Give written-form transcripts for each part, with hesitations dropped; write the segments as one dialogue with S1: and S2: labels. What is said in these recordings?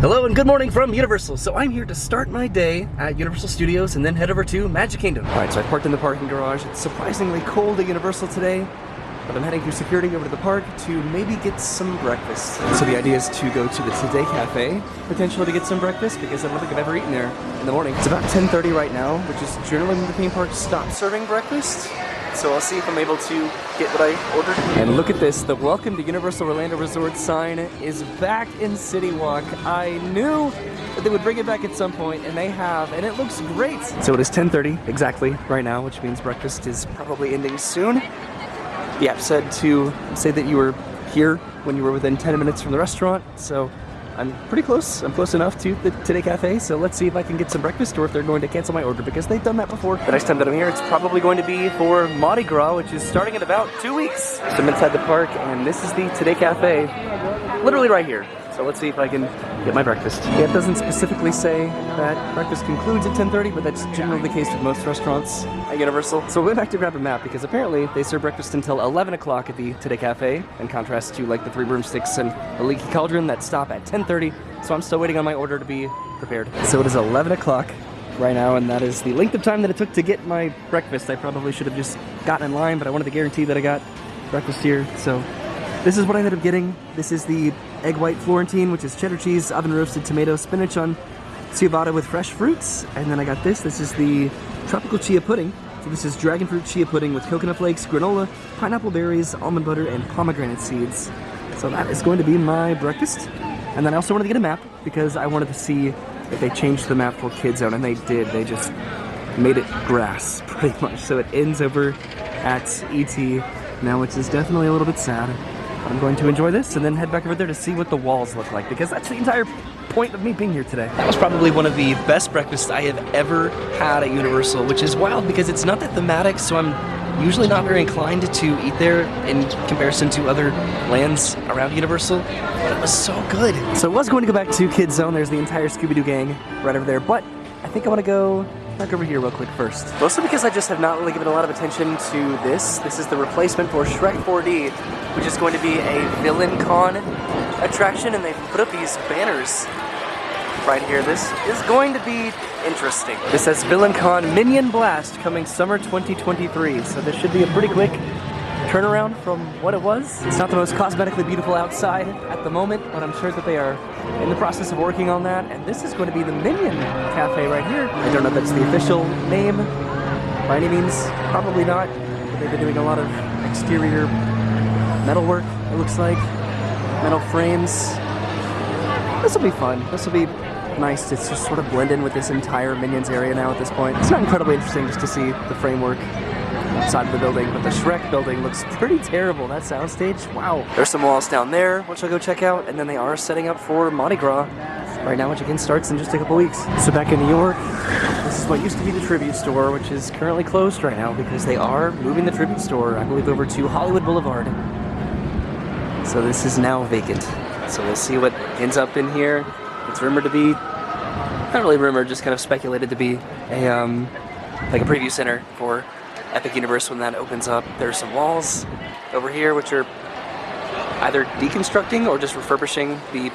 S1: Hello and good morning from Universal. So I'm here to start my day at Universal Studios and then head over to Magic Kingdom. Alright, so I parked in the parking garage. It's surprisingly cold at Universal today, but I'm heading through security over to the park to maybe get some breakfast. So the idea is to go to the Today Cafe, potentially to get some breakfast, because I don't think I've ever eaten there in the morning. It's about 10:30 right now, which is generally when the theme park stops serving breakfast. So I'll see if I'm able to get what I ordered. And look at this, the Welcome to Universal Orlando Resort sign is back in City Walk. I knew that they would bring it back at some point, and they have, and it looks great. So it is 10:30 exactly right now, which means breakfast is probably ending soon. The app said to say that you were here when you were within 10 minutes from the restaurant, so I'm pretty close. I'm close enough to the Today Cafe, so let's see if I can get some breakfast or if they're going to cancel my order, because they've done that before. The next time that I'm here, it's probably going to be for Mardi Gras, which is starting in about 2 weeks. So I'm inside the park, and this is the Today Cafe, literally right here. So let's see if I can get my breakfast. Yeah, it doesn't specifically say that breakfast concludes at 10:30, but that's generally the case with most restaurants at Universal. So we went back to grab a map, because apparently they serve breakfast until 11 o'clock at the Today Cafe, in contrast to like the Three Broomsticks and the Leaky Cauldron that stop at 10:30. So I'm still waiting on my order to be prepared. So it is 11 o'clock right now, and that is the length of time that it took to get my breakfast. I probably should have just gotten in line, but I wanted to guarantee that I got breakfast here. So this is what I ended up getting. This is the egg white Florentine, which is cheddar cheese, oven roasted tomato, spinach on ciabatta with fresh fruits. And then I got this. This is the tropical chia pudding. So this is dragon fruit chia pudding with coconut flakes, granola, pineapple berries, almond butter, and pomegranate seeds. So that is going to be my breakfast. And then I also wanted to get a map, because I wanted to see if they changed the map for Kid Zone, and they did. They just made it grass, pretty much. So it ends over at ET now, which is definitely a little bit sad. I'm going to enjoy this and then head back over there to see what the walls look like, because that's the entire point of me being here today. That was probably one of the best breakfasts I have ever had at Universal, which is wild because it's not that thematic, so I'm usually not very inclined to eat there in comparison to other lands around Universal, but it was so good. So I was going to go back to Kid Zone. There's the entire Scooby-Doo gang right over there, but I think I want to go back over here real quick first. Mostly because I just have not really given a lot of attention to this. This is the replacement for Shrek 4D, which is going to be a Villain Con attraction, and they've put up these banners right here. This is going to be interesting. This says Villain Con Minion Blast coming summer 2023, so this should be a pretty quick turnaround from what it was. It's not the most cosmetically beautiful outside at the moment, but I'm sure that they are in the process of working on that. And this is going to be the Minion Cafe right here. I don't know if that's the official name by any means, probably not, but they've been doing a lot of exterior metal work, it looks like, metal frames. This will be fun. This will be nice to just sort of blend in with this entire Minions area now at this point. It's not incredibly interesting just to see the framework outside of the building, but the Shrek building looks pretty terrible. That soundstage, wow. There's some walls down there, which I'll go check out, and then they are setting up for Mardi Gras right now, which again starts in just a couple weeks. So back in New York, this is what used to be the tribute store, which is currently closed right now because they are moving the tribute store, I believe, over to Hollywood Boulevard. So this is now vacant. So we'll see what ends up in here. It's rumored to be, not really rumored, just kind of speculated to be a like a preview center for Epic Universe when that opens up. There's some walls over here which are either deconstructing or just refurbishing the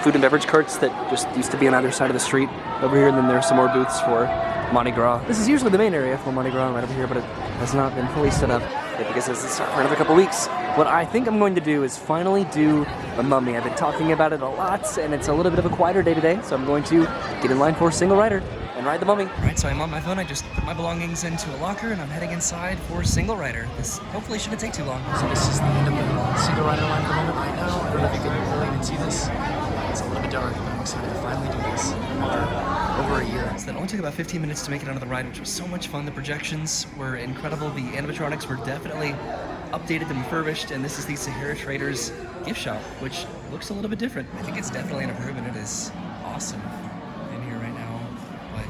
S1: food and beverage carts that just used to be on either side of the street over here, and then there's some more booths for Mardi Gras. This is usually the main area for Mardi Gras right over here, but it has not been fully set up yet because this is starting for another couple weeks. What I think I'm going to do is finally do a Mummy. I've been talking about it a lot, and it's a little bit of a quieter day today, so I'm going to get in line for a single rider and ride the Mummy. Alright, so I'm on my phone. I just put my belongings into a locker, and I'm heading inside for a single rider. This hopefully shouldn't take too long. So this is the end of the single rider line at the moment right now. I don't know if you can really even see this. It's a little bit dark, but I'm excited to finally do this after over a year. So that only took about 15 minutes to make it onto the ride, which was so much fun. The projections were incredible. The animatronics were definitely updated and refurbished, and this is the Sahara Traders gift shop, which looks a little bit different. I think it's definitely an improvement. It is awesome in here right now, but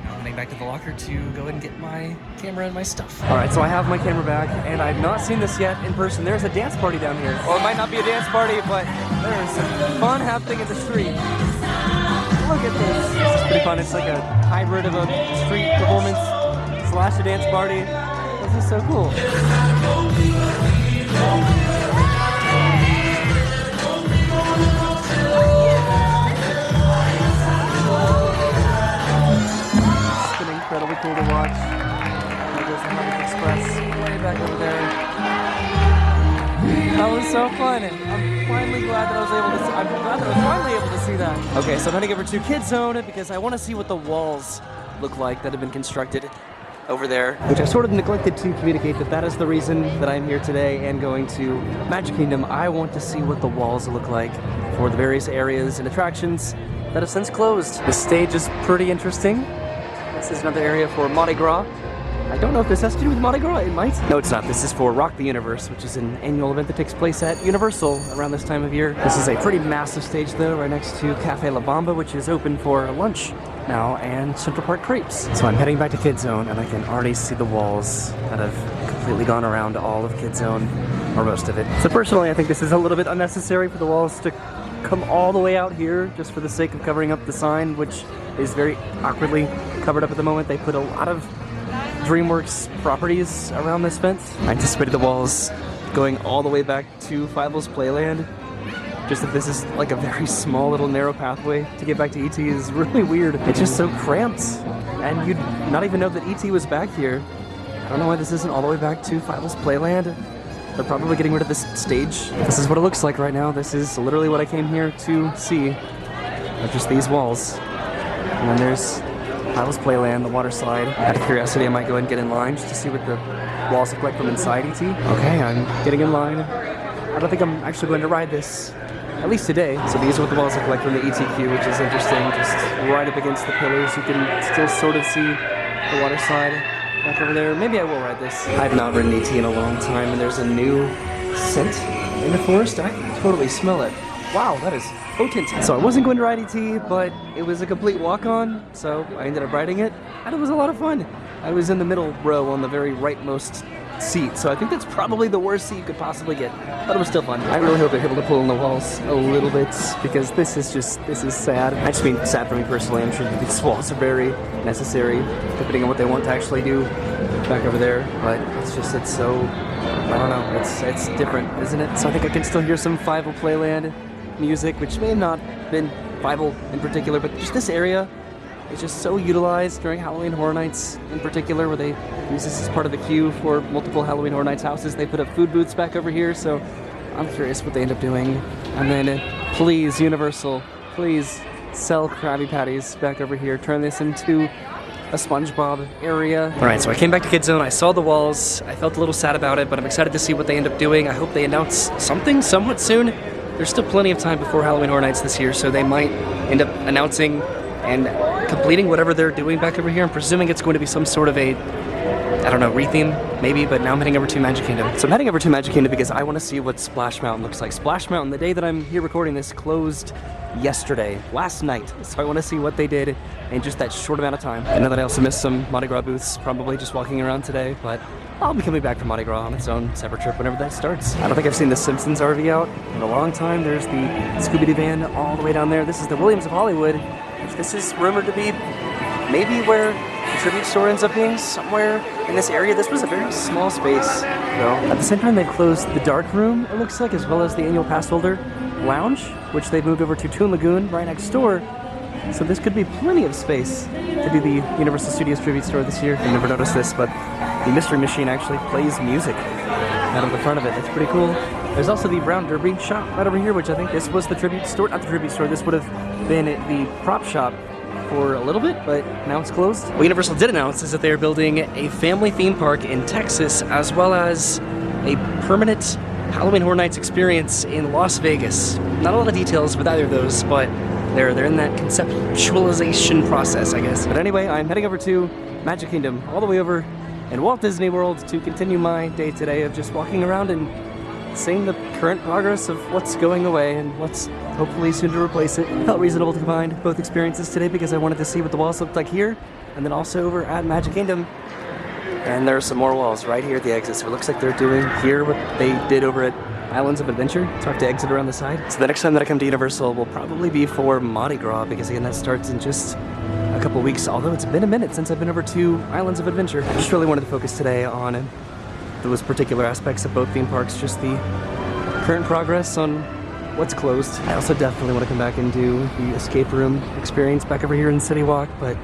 S1: now I'm heading back to the locker to go ahead and get my camera and my stuff. All right, so I have my camera back, and I've not seen this yet in person. There's a dance party down here. Well, it might not be a dance party, but there is some fun happening in the street. Look at this. This is pretty fun. It's like a hybrid of a street performance slash a dance party. This is so cool. fun. I'm finally glad that I was able to see, I'm glad that I was finally able to see that. Okay, so I'm heading over to Kids Zone because I want to see what the walls look like that have been constructed over there, which I sort of neglected to communicate that is the reason that I'm here today and going to Magic Kingdom. I want to see what the walls look like for the various areas and attractions that have since closed. The stage is pretty interesting. This is another area for Mardi Gras. I don't know if this has to do with Mardi Gras, it might. No, it's not. This is for Rock the Universe, which is an annual event that takes place at Universal around this time of year. This is a pretty massive stage though, right next to Cafe La Bamba, which is open for lunch now, and Central Park Crepes. So I'm heading back to Kids Zone, and I can already see the walls that have completely gone around all of Kids Zone, or most of it. So personally, I think this is a little bit unnecessary for the walls to come all the way out here just for the sake of covering up the sign, which is very awkwardly covered up at the moment. They put a lot of DreamWorks properties around this fence. I anticipated the walls going all the way back to Fievel's Playland. Just that this is like a very small little narrow pathway to get back to E.T. is really weird. It's just so cramped, and you'd not even know that E.T. was back here. I don't know why this isn't all the way back to Fievel's Playland. They're probably getting rid of this stage. This is what it looks like right now. This is literally what I came here to see. Just these walls. And then there's Fievel's Playland, the water slide. Out of curiosity, I might go and get in line just to see what the walls look like from inside E.T. Okay, I'm getting in line. I don't think I'm actually going to ride this, at least today. So these are what the walls look like from the ET queue, which is interesting. Just right up against the pillars, you can still sort of see the water slide back over there. Maybe I will ride this. I've not ridden ET in a long time, and there's a new scent in the forest. I can totally smell it. Wow, that is potent. So I wasn't going to ride ET, but it was a complete walk-on, so I ended up riding it, and it was a lot of fun. I was in the middle row on the very rightmost seat, so I think that's probably the worst seat you could possibly get, but it was still fun. I really hope they're able to pull in the walls a little bit, because this is sad. I just mean sad for me personally. I'm sure that these walls are very necessary, depending on what they want to actually do back over there, but it's so, I don't know, it's different, isn't it? So I think I can still hear some Fievel Playland music, which may have not been Fievel in particular, but just this area is just so utilized during Halloween Horror Nights in particular, where they use this as part of the queue for multiple Halloween Horror Nights houses. They put up food booths back over here, so I'm curious what they end up doing. And then please, Universal, please sell Krabby Patties back over here. Turn this into a SpongeBob area. All right, so I came back to Kids Zone. I saw the walls. I felt a little sad about it, but I'm excited to see what they end up doing. I hope they announce something somewhat soon. There's still plenty of time before Halloween Horror Nights this year, so they might end up announcing and completing whatever they're doing back over here. I'm presuming it's going to be some sort of a, I don't know, retheme, maybe, but now I'm heading over to Magic Kingdom. So I'm heading over to Magic Kingdom because I want to see what Splash Mountain looks like. Splash Mountain, the day that I'm here recording this, closed yesterday, last night. So I want to see what they did in just that short amount of time. I know that I also missed some Mardi Gras booths, probably just walking around today, but I'll be coming back from Mardi Gras on its own separate trip whenever that starts. I don't think I've seen the Simpsons RV out in a long time. There's the Scooby-Doo van all the way down there. This is the Williams of Hollywood. This is rumored to be maybe where the tribute store ends up being, somewhere in this area. This was a very small space, though. At the same time, they've closed the dark room, it looks like, as well as the annual pass holder lounge, which they've moved over to Toon Lagoon right next door. So this could be plenty of space to do the Universal Studios tribute store this year. I've never noticed this, but the Mystery Machine actually plays music out of the front of it. That's pretty cool. There's also the Brown Derby shop right over here, which I think this was the tribute store. Not the tribute store, this would have been the prop shop for a little bit, but now it's closed. What Universal did announce is that they are building a family theme park in Texas, as well as a permanent Halloween Horror Nights experience in Las Vegas. Not a lot of details with either of those, but they're in that conceptualization process, I guess. But anyway, I'm heading over to Magic Kingdom, all the way over in Walt Disney World, to continue my day today of just walking around and seeing the current progress of what's going away and what's hopefully soon to replace it. It felt reasonable to combine both experiences today because I wanted to see what the walls looked like here and then also over at Magic Kingdom. And there are some more walls right here at the exit, so it looks like they're doing here what they did over at Islands of Adventure. So I have to exit around the side. So the next time that I come to Universal will probably be for Mardi Gras, because again, that starts in just a couple weeks, although it's been a minute since I've been over to Islands of Adventure. I just really wanted to focus today on those particular aspects of both theme parks, just the current progress on what's closed. I also definitely want to come back and do the escape room experience back over here in City Walk, but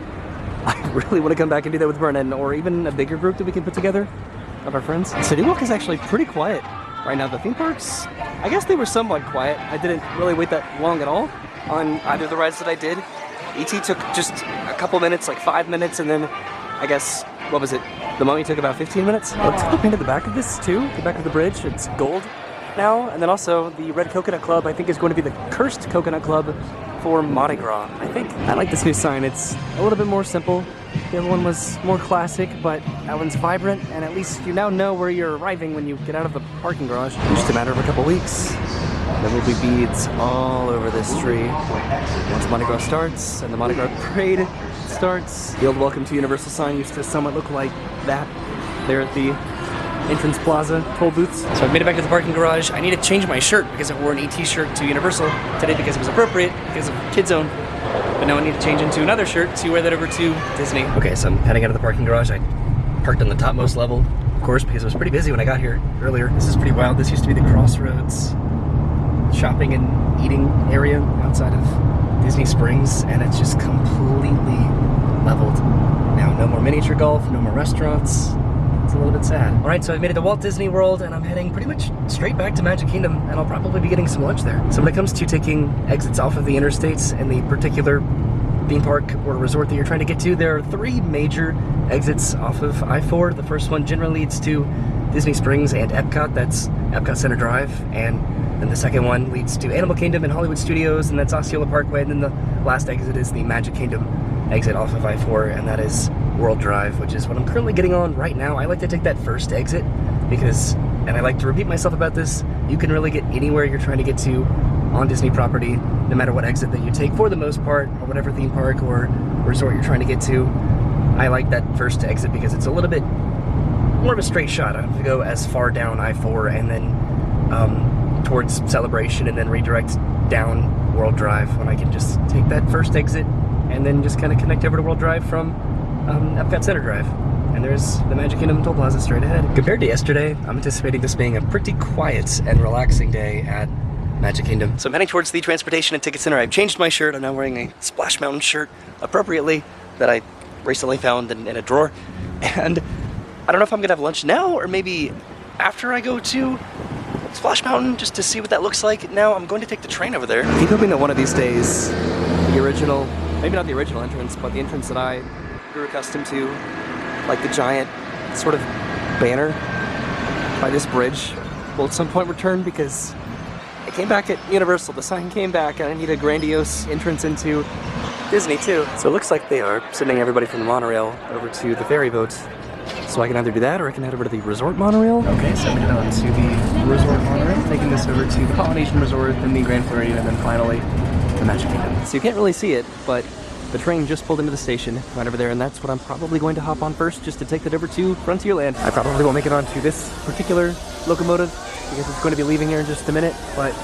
S1: I really want to come back and do that with Vernon, or even a bigger group that we can put together of our friends. City Walk is actually pretty quiet right now. The theme parks I guess they were somewhat quiet. I didn't really wait that long at all on either of the rides that I did. E.T. took just a couple minutes, like 5 minutes, and then I guess, what was it? The Mummy took about 15 minutes. Looks like they painted the back of this too, the back of the bridge. It's gold now. And then also the Red Coconut Club, I think, is going to be the Cursed Coconut Club for Mardi Gras, I think. I like this new sign. It's a little bit more simple. The other one was more classic, but that one's vibrant, and at least you now know where you're arriving when you get out of the parking garage. It's just a matter of a couple weeks. There will be beads all over this tree once Mardi Gras starts and the Mardi Gras parade starts. The old Welcome to Universal sign used to somewhat look like that there at the entrance plaza toll booths. So I've made it back to the parking garage. I need to change my shirt because I wore an ET shirt to Universal today because it was appropriate because of Kid Zone. But now I need to change into another shirt to wear that over to Disney. Okay, so I'm heading out of the parking garage. I parked on the topmost level, of course, because it was pretty busy when I got here earlier. This is pretty wild. This used to be the Crossroads shopping and eating area outside of Disney Springs, and it's just completely leveled. Now, no more miniature golf, no more restaurants. It's a little bit sad. All right, so I've made it to Walt Disney World, and I'm heading pretty much straight back to Magic Kingdom, and I'll probably be getting some lunch there. So when it comes to taking exits off of the interstates in the particular theme park or resort that you're trying to get to, there are 3 major exits off of I-4. The first one generally leads to Disney Springs and Epcot. That's Epcot Center Drive, and then the second one leads to Animal Kingdom and Hollywood Studios, and that's Osceola Parkway, and then the last exit is the Magic Kingdom exit off of I-4, and that is World Drive, which is what I'm currently getting on right now. I like to take that first exit because, and I like to repeat myself about this, you can really get anywhere you're trying to get to on Disney property, no matter what exit that you take for the most part, or whatever theme park or resort you're trying to get to. I like that first exit because it's a little bit more of a straight shot. I don't have to go as far down I-4 and then towards Celebration and then redirect down World Drive when I can just take that first exit and then just kind of connect over to World Drive from Epcot Center Drive. And there's the Magic Kingdom Toll Plaza straight ahead. Compared to yesterday, I'm anticipating this being a pretty quiet and relaxing day at Magic Kingdom. So I'm heading towards the Transportation and Ticket Center. I've changed my shirt. I'm now wearing a Splash Mountain shirt, appropriately, that I recently found in a drawer. And I don't know if I'm gonna have lunch now or maybe after I go to Splash Mountain, just to see what that looks like. Now I'm going to take the train over there. I keep hoping that one of these days, the original, maybe not the original entrance, but the entrance that I grew accustomed to, like the giant sort of banner by this bridge, will at some point return, because it came back at Universal. The sign came back, and I need a grandiose entrance into Disney too. So it looks like they are sending everybody from the monorail over to the ferry boat. So I can either do that or I can head over to the resort monorail. Okay, so I'm heading on to the resort monorail, taking this over to the Polynesian Resort, then the Grand Floridian, and then finally the Magic Kingdom. So you can't really see it, but the train just pulled into the station right over there, and that's what I'm probably going to hop on first, just to take it over to Frontierland. I probably won't make it onto this particular locomotive because it's going to be leaving here in just a minute, but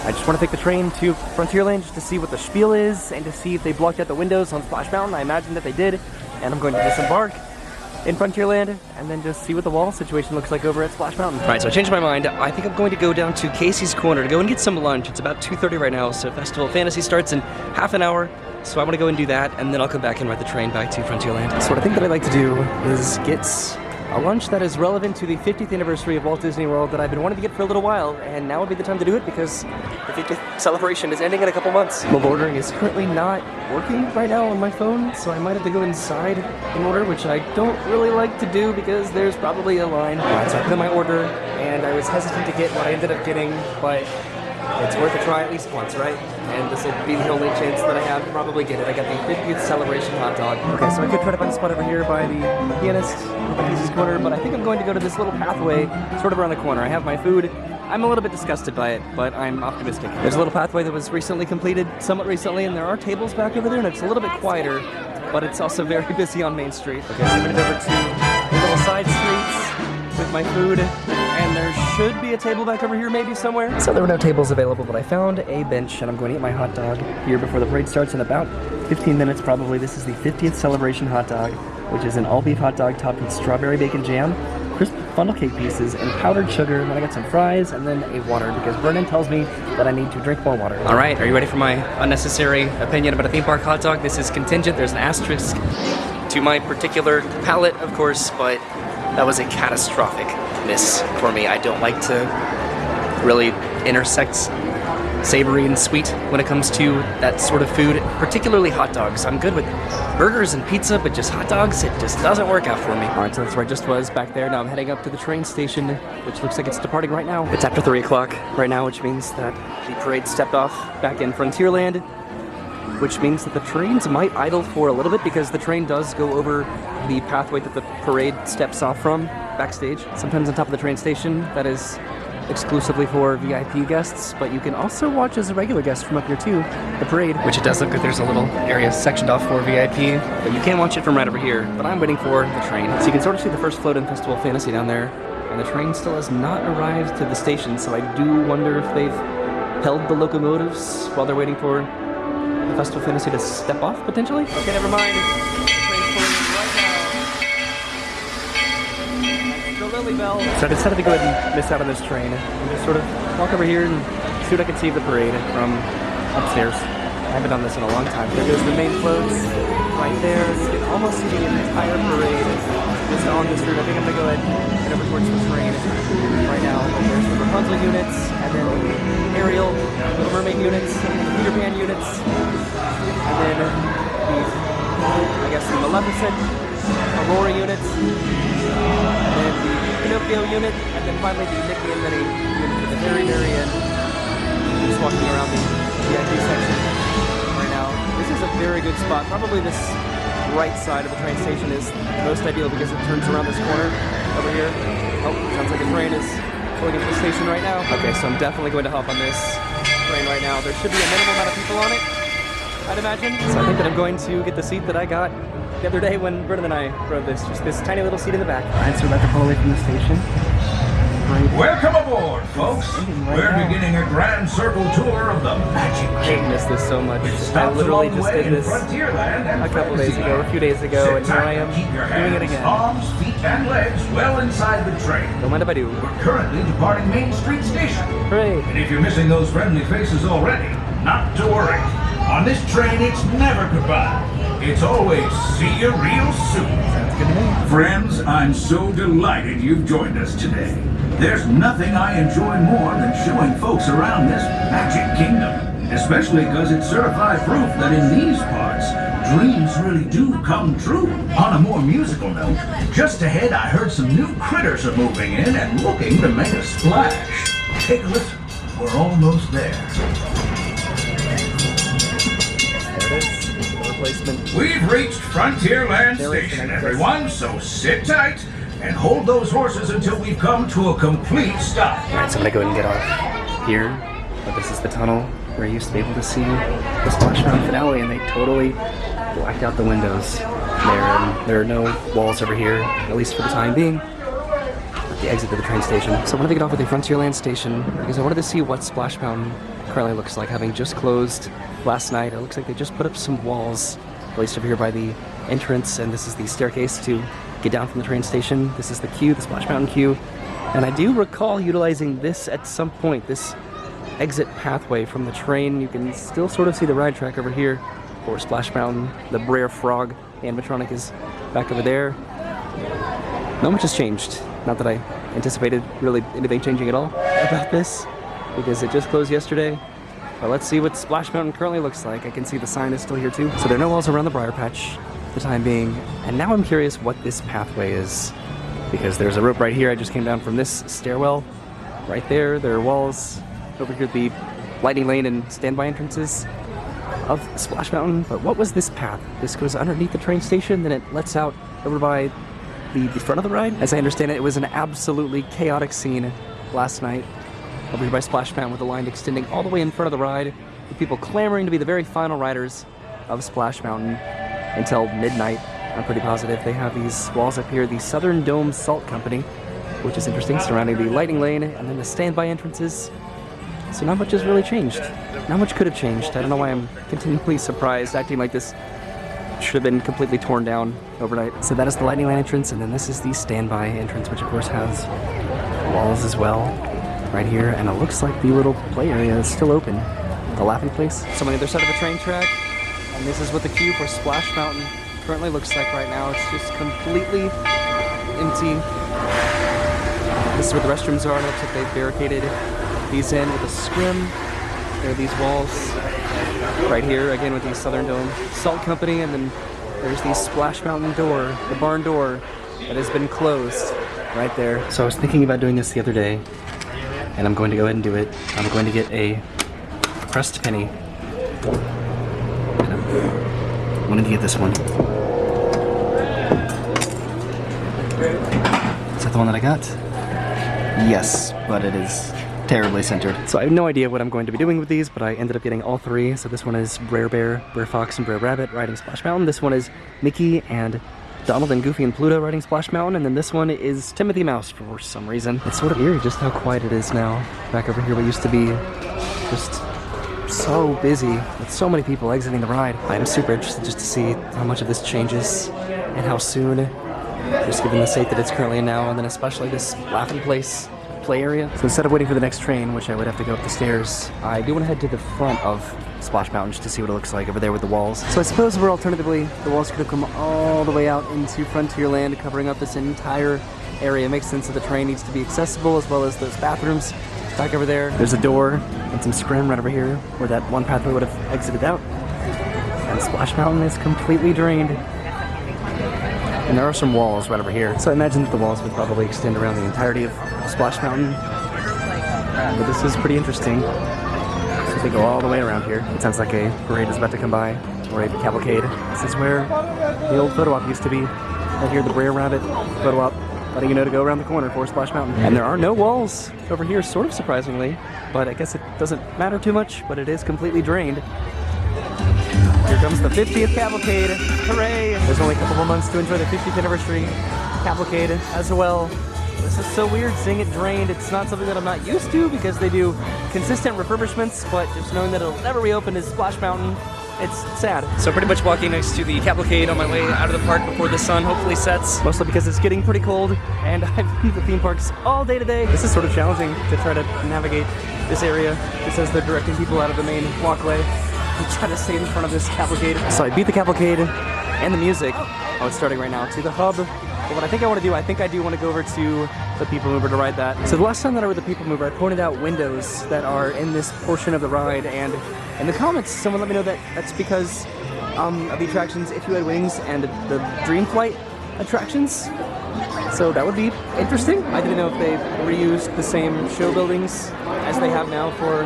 S1: I just want to take the train to Frontierland just to see what the spiel is and to see if they blocked out the windows on Splash Mountain. I imagine that they did, and I'm going to disembark in Frontierland and then just see what the wall situation looks like over at Splash Mountain. All right, so I changed my mind. I think I'm going to go down to Casey's Corner to go and get some lunch. It's about 2:30 right now, so Festival of Fantasy starts in half an hour. So I want to go and do that, and then I'll come back and ride the train back to Frontierland. So what I think that I'd like to do is get a lunch that is relevant to the 50th anniversary of Walt Disney World that I've been wanting to get for a little while, and now would be the time to do it because the 50th celebration is ending in a couple months. Mobile ordering is currently not working right now on my phone, so I might have to go inside and order, which I don't really like to do because there's probably a line. Alright, so I put in my order, and I was hesitant to get what I ended up getting, but it's worth a try at least once, right? And this will be the only chance that I have to probably get it. I got the 50th celebration hot dog. Okay, so I could try to find a spot over here by the pianist, by Casey's Corner, but I think I'm going to go to this little pathway sort of around the corner. I have my food. I'm a little bit disgusted by it, but I'm optimistic. There's a little pathway that was recently completed, somewhat recently, and there are tables back over there, and it's a little bit quieter, but it's also very busy on Main Street. Okay, so I'm headed over to the little side streets with my food, and there should be a table back over here maybe somewhere. So there were no tables available, but I found a bench, and I'm going to eat my hot dog here before the parade starts in about 15 minutes probably. This is the 50th celebration hot dog, which is an all-beef hot dog topped with strawberry bacon jam, crisp funnel cake pieces, and powdered sugar. And then I got some fries and then a water because Vernon tells me that I need to drink more water. All right, are you ready for my unnecessary opinion about a theme park hot dog? This is contingent. There's an asterisk to my particular palate, of course, but that was a catastrophic miss for me. I don't like to really intersects savory and sweet when it comes to that sort of food, particularly hot dogs. I'm good with burgers and pizza, but just hot dogs, it just doesn't work out for me. All right, so that's where I just was back there. Now I'm heading up to the train station, which looks like it's departing right now. It's after 3 o'clock right now, which means that the parade stepped off back in Frontierland, which means that the trains might idle for a little bit because the train does go over the pathway that the parade steps off from backstage. Sometimes on top of the train station, that is exclusively for VIP guests, but you can also watch as a regular guest from up here too, the parade, which it does look like there's a little area sectioned off for VIP, but you can watch it from right over here. But I'm waiting for the train. So you can sort of see the first float in Festival of Fantasy down there, and the train still has not arrived to the station, so I do wonder if they've held the locomotives while they're waiting for the Festival of Fantasy to step off, potentially? Okay, never mind. The train's pulling in right now. The Lily Bell. So I decided to go ahead and miss out on this train and just sort of walk over here and see what I can see of the parade from upstairs. I haven't done this in a long time. There goes the main floats right there. You can almost see the entire parade just on this route. I think I'm gonna go ahead and head over towards the train right now. There's the Rapunzel units, and then the Ariel, Little Mermaid units, and the Peter Pan units, and then the, I guess, the Maleficent, Aurora units, and then the Pinocchio unit, and then finally the Mickey and Minnie unit at the very, very end. Just walking around the VIP section right now. This is a very good spot. Probably this right side of the train station is most ideal because it turns around this corner over here. Oh, sounds like a train is pulling into the station right now. Okay, so I'm definitely going to hop on this train right now. There should be a minimal amount of people on it, I'd imagine. So I think that I'm going to get the seat that I got the other day when Brennan and I rode this. Just this tiny little seat in the back. Alright, so we're about to pull away from the station.
S2: Welcome aboard, folks. We're beginning a grand circle tour of the Magic Kingdom.
S1: I missed this so much. I literally just did this a couple days ago, a few days ago, and here I am doing it again.
S2: Arms, feet, and legs well inside the train.
S1: Don't mind if I do.
S2: We're currently departing Main Street Station.
S1: Hooray!
S2: And if you're missing those friendly faces already, not to worry. On this train, it's never goodbye. It's always see you real soon.
S1: Sounds good to me.
S2: Friends, I'm so delighted you've joined us today. There's nothing I enjoy more than showing folks around this Magic Kingdom, especially because it's certified proof that in these parts, dreams really do come true. On a more musical note, just ahead I heard some new critters are moving in and looking to make a splash. Take a listen. We're almost there.
S1: There it is. The replacement.
S2: We've reached Frontierland Station, everyone, so sit tight and hold those horses until we've come to a complete stop.
S1: Alright, so I'm gonna go ahead and get off here. But this is the tunnel where you used to be able to see the Splash Mountain finale, and they totally blacked out the windows there. And there are no walls over here, at least for the time being, at the exit of the train station. So I wanted to get off at the Frontierland Station because I wanted to see what Splash Mountain currently looks like, having just closed last night. It looks like they just put up some walls, at least over here by the entrance, and this is the staircase to get down from the train station. This is the queue, the Splash Mountain queue. And I do recall utilizing this at some point, this exit pathway from the train. You can still sort of see the ride track over here for Splash Mountain. The Brer Frog animatronic is back over there. Not much has changed. Not that I anticipated really anything changing at all about this, because it just closed yesterday. But let's see what Splash Mountain currently looks like. I can see the sign is still here too. So there are no walls around the Briar Patch for the time being. And now I'm curious what this pathway is, because there's a rope right here. I just came down from this stairwell right there. There are walls over here at the lightning lane and standby entrances of Splash Mountain. But what was this path? This goes underneath the train station, then it lets out over by the front of the ride. As I understand it, it was an absolutely chaotic scene last night over here by Splash Mountain, with the line extending all the way in front of the ride, with people clamoring to be the very final riders of Splash Mountain until midnight. I'm pretty positive they have these walls up here, the Southern Dome Salt Company, which is interesting, surrounding the lighting lane and then the standby entrances. So not much has really changed. Not much could have changed. I don't know why I'm continually surprised, acting like this should have been completely torn down overnight. So that is the lighting lane entrance, and then this is the standby entrance, which of course has walls as well right here. And it looks like the little play area is still open, the laughing place. So on the other side of the train track, and this is what the queue for Splash Mountain currently looks like right now. It's just completely empty. This is where the restrooms are. It looks like they've barricaded these in with a scrim. There are these walls right here, again with the Southern Dome Salt Company, and then there's the Splash Mountain door, the barn door, that has been closed right there. So I was thinking about doing this the other day, and I'm going to go ahead and do it. I'm going to get a pressed penny. And I wanted to get this one. Is that the one that I got? Yes, but it is terribly centered. So I have no idea what I'm going to be doing with these, but I ended up getting all three. So this one is Brer Bear, Brer Fox, and Brer Rabbit riding Splash Mountain. This one is Mickey and Donald and Goofy and Pluto riding Splash Mountain. And then this one is Timothy Mouse for some reason. It's sort of eerie just how quiet it is now. Back over here, what used to be just so busy with so many people exiting the ride. I'm super interested just to see how much of this changes and how soon, just given the state that it's currently in now, and then especially this laughing place play area. So instead of waiting for the next train, which I would have to go up the stairs, I do want to head to the front of Splash Mountain just to see what it looks like over there with the walls. So I suppose we're alternatively, the walls could have come all the way out into Frontierland, covering up this entire area. It makes sense that the train needs to be accessible, as well as those bathrooms back over there. There's a door and some scrim right over here where that one pathway would have exited out. And Splash Mountain is completely drained. And there are some walls right over here. So I imagine that the walls would probably extend around the entirety of Splash Mountain. But this is pretty interesting. So they go all the way around here. It sounds like a parade is about to come by, or a cavalcade. This is where the old photo op used to be. Right here, the Brer Rabbit photo op, letting you know to go around the corner for Splash Mountain. And there are no walls over here, sort of surprisingly. But I guess it doesn't matter too much, but it is completely drained. Here comes the 50th cavalcade. Hooray! There's only a couple more months to enjoy the 50th anniversary cavalcade as well. This is so weird seeing it drained. It's not something that I'm not used to because they do consistent refurbishments, but just knowing that it'll never reopen as Splash Mountain, it's sad. So pretty much walking next to the cavalcade on my way out of the park before the sun hopefully sets. Mostly because it's getting pretty cold and I've been to the theme parks all day today. This is sort of challenging to try to navigate this area. It says they're directing people out of the main walkway. I'm trying to stay in front of this cavalcade. So I beat the cavalcade and the music. Oh, it's starting right now, to the hub. But what I think I want to do, I do want to go over to the People Mover to ride that. So the last time that I rode the People Mover, I pointed out windows that are in this portion of the ride, and in the comments, someone let me know that that's because of the attractions If You Had Wings and the Dream Flight attractions. So that would be interesting. I didn't know if they reused the same show buildings as they have now for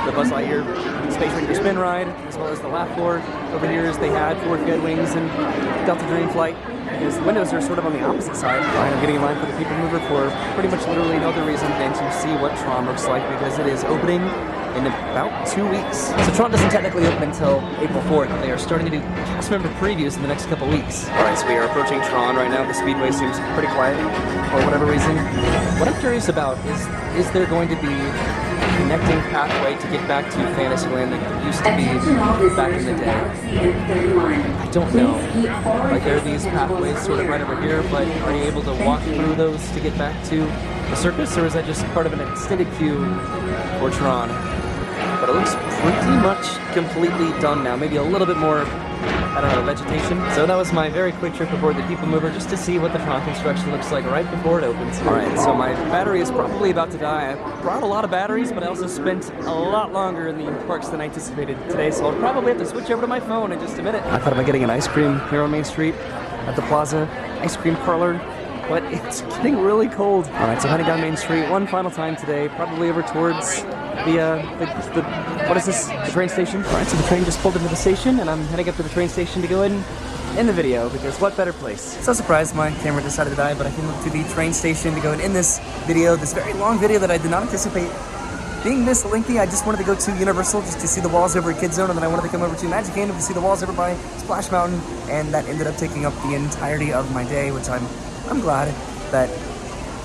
S1: the Buzz Lightyear Space Ranger Spin ride, as well as the laugh floor over here as they had for If You Had Wings and Delta Dream Flight. Because the windows are sort of on the opposite side. I'm getting in line for the People Mover for pretty much literally no other reason than to see what Tron looks like, because it is opening in about 2 weeks. So Tron doesn't technically open until April 4th. They are starting to do cast member previews in the next couple weeks. Alright, so we are approaching Tron right now. The speedway seems pretty quiet for whatever reason. What I'm curious about is there going to be a connecting pathway to get back to Fantasyland that used to be back in the day? I don't know. Like, there are these pathways sort of right over here, but are you able to walk through those to get back to the circus, or is that just part of an extended queue for Tron? But it looks pretty much completely done now. Maybe a little bit more, I don't know, vegetation. So that was my very quick trip aboard the People Mover, just to see what the Tron construction looks like right before it opens. Alright, so my battery is probably about to die. I brought a lot of batteries, but I also spent a lot longer in the parks than I anticipated today, so I'll probably have to switch over to my phone in just a minute. I thought about getting an ice cream here on Main Street at the Plaza Ice Cream Parlor, but it's getting really cold. Alright, so heading down Main Street one final time today, probably over towards the what is this? The train station? Alright, so the train just pulled into the station, and I'm heading up to the train station to go in the video, because what better place? So surprised my camera decided to die, but I came up to the train station to go in this video, this very long video that I did not anticipate being this lengthy. I just wanted to go to Universal just to see the walls over at Kid Zone, and then I wanted to come over to Magic Kingdom to see the walls over by Splash Mountain, and that ended up taking up the entirety of my day, which I'm glad that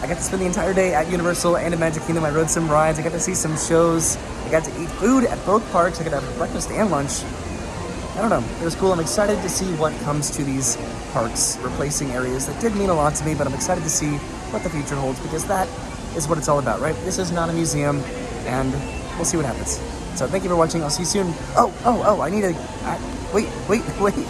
S1: I got to spend the entire day at Universal and at Magic Kingdom. I rode some rides, I got to see some shows, I got to eat food at both parks, I got to have breakfast and lunch. I don't know, it was cool. I'm excited to see what comes to these parks, replacing areas that did mean a lot to me, but I'm excited to see what the future holds, because that is what it's all about, right? This is not a museum, and we'll see what happens. So thank you for watching. I'll see you soon. Oh, I need a... wait.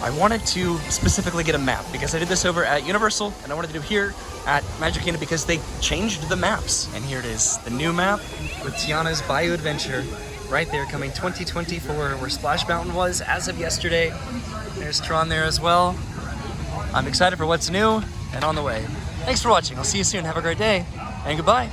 S1: I wanted to specifically get a map because I did this over at Universal and I wanted to do here at Magic Kingdom because they changed the maps. And here it is, the new map with Tiana's Bayou Adventure right there coming 2024 where Splash Mountain was as of yesterday. There's Tron there as well. I'm excited for what's new and on the way. Thanks for watching. I'll see you soon. Have a great day and goodbye.